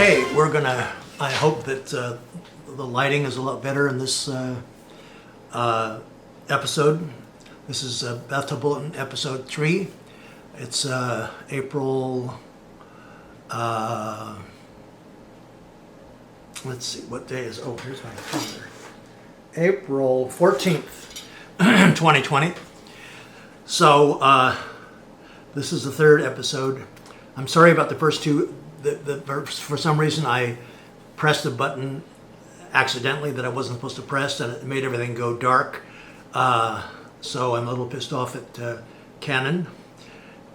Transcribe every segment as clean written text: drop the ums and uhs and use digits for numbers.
Okay, I hope that the lighting is a lot better in this episode. This is Bathtub Bulletin episode 3. It's April, let's see, what day is, oh, here's my calendar. April 14th, 2020. So, this is the third episode. I'm sorry about the first two. For some reason, I pressed a button accidentally that I wasn't supposed to press, and it made everything go dark. So I'm a little pissed off at Canon.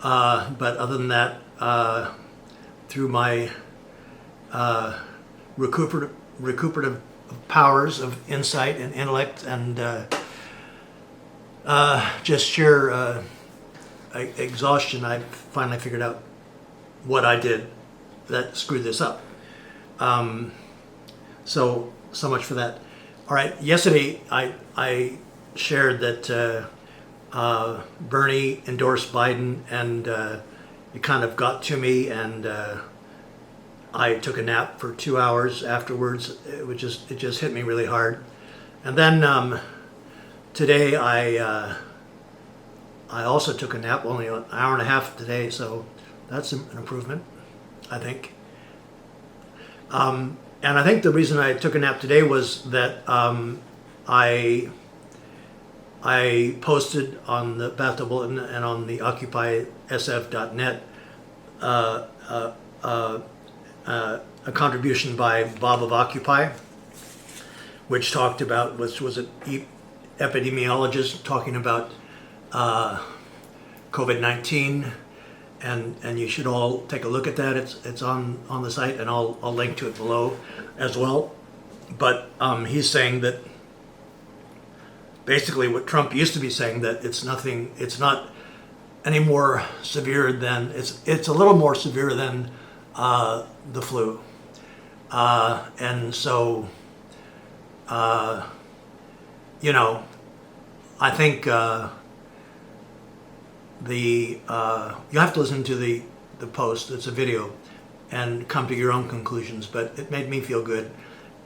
But other than that, through my recuperative powers of insight and intellect and just sheer exhaustion, I finally figured out what I did that screwed this up. So much for that. All right, yesterday I shared that Bernie endorsed Biden, and it kind of got to me, and I took a nap for 2 hours afterwards. It just hit me really hard. And then today I also took a nap, only an hour and a half today, so that's an improvement, I think. And I think the reason I took a nap today was that I posted on the Bathtub Bulletin and on the OccupySF.net a contribution by Bob of Occupy, which talked about, which was an epidemiologist talking about COVID-19, and you should all take a look at that. It's on the site, and I'll link to it below as well. But he's saying that basically what Trump used to be saying, that it's not any more severe than, it's a little more severe than the flu. And so, I think you have to listen to the post. It's a video, and come to your own conclusions. But it made me feel good,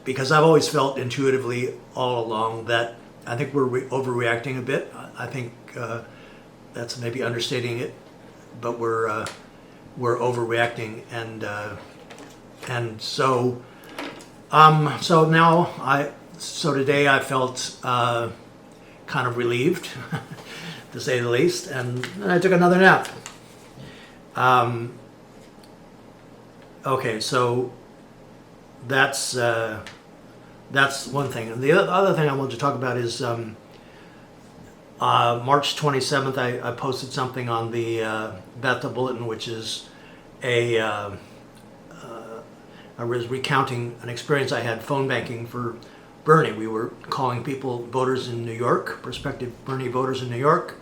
because I've always felt intuitively all along that I think we're overreacting a bit. I think that's maybe understating it, but we're overreacting, and so today I felt kind of relieved, to say the least, and I took another nap. Okay, so that's one thing. And the other thing I wanted to talk about is March 27th, I posted something on the Bathtub Bulletin, which is I was recounting an experience I had phone banking for Bernie. We were calling people, voters in New York, prospective Bernie voters in New York,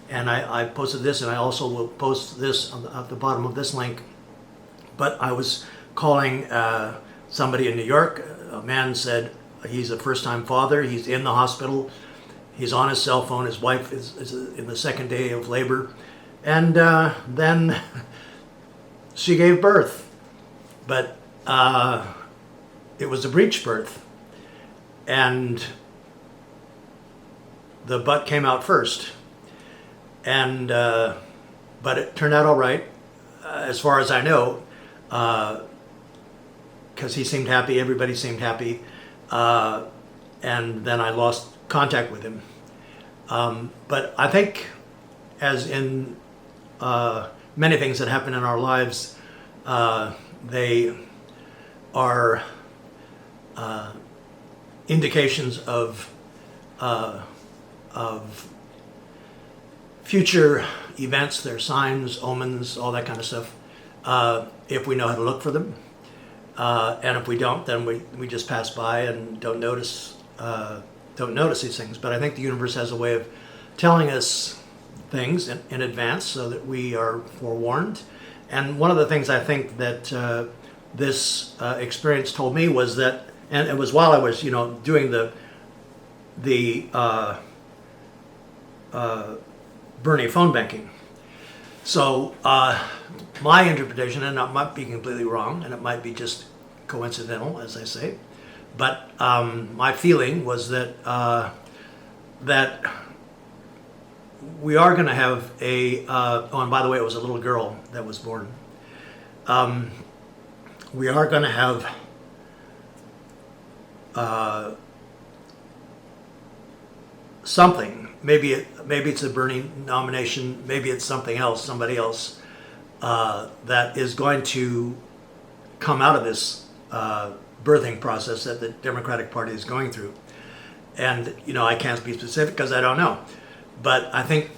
and I posted this, and I also will post this at the bottom of this link. But I was calling somebody in New York. A man said he's a first-time father. He's in the hospital. He's on his cell phone. His wife is in the second day of labor. And then she gave birth. But it was a breech birth. And the butt came out first. And but it turned out all right, as far as I know, because he seemed happy, everybody seemed happy, and then I lost contact with him. But I think, as in many things that happen in our lives, they are indications of future events. They're signs, omens, all that kind of stuff, if we know how to look for them. And if we don't, then we just pass by and don't notice these things. But I think the universe has a way of telling us things in advance so that we are forewarned. And one of the things I think that this experience told me was that, and it was while I was, doing the Bernie phone banking. So my interpretation, and I might be completely wrong, and it might be just coincidental, as I say. But my feeling was that that we are going to have a. Oh, and by the way, it was a little girl that was born. We are going to have something. Maybe it's a Bernie nomination. Maybe it's something else, somebody else that is going to come out of this birthing process that the Democratic Party is going through. And I can't be specific because I don't know. But I think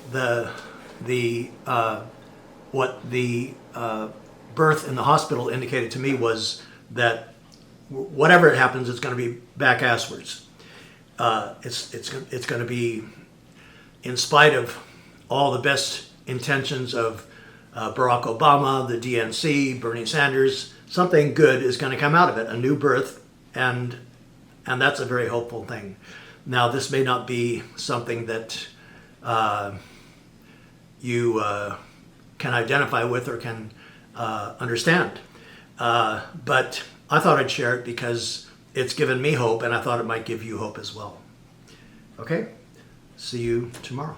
what the birth in the hospital indicated to me was that whatever happens, it's going to be back asswards. It's going to be, in spite of all the best intentions of Barack Obama, the DNC, Bernie Sanders, something good is going to come out of it, a new birth, and that's a very hopeful thing. Now, this may not be something that you can identify with or can understand, but I thought I'd share it because it's given me hope, and I thought it might give you hope as well. Okay? See you tomorrow.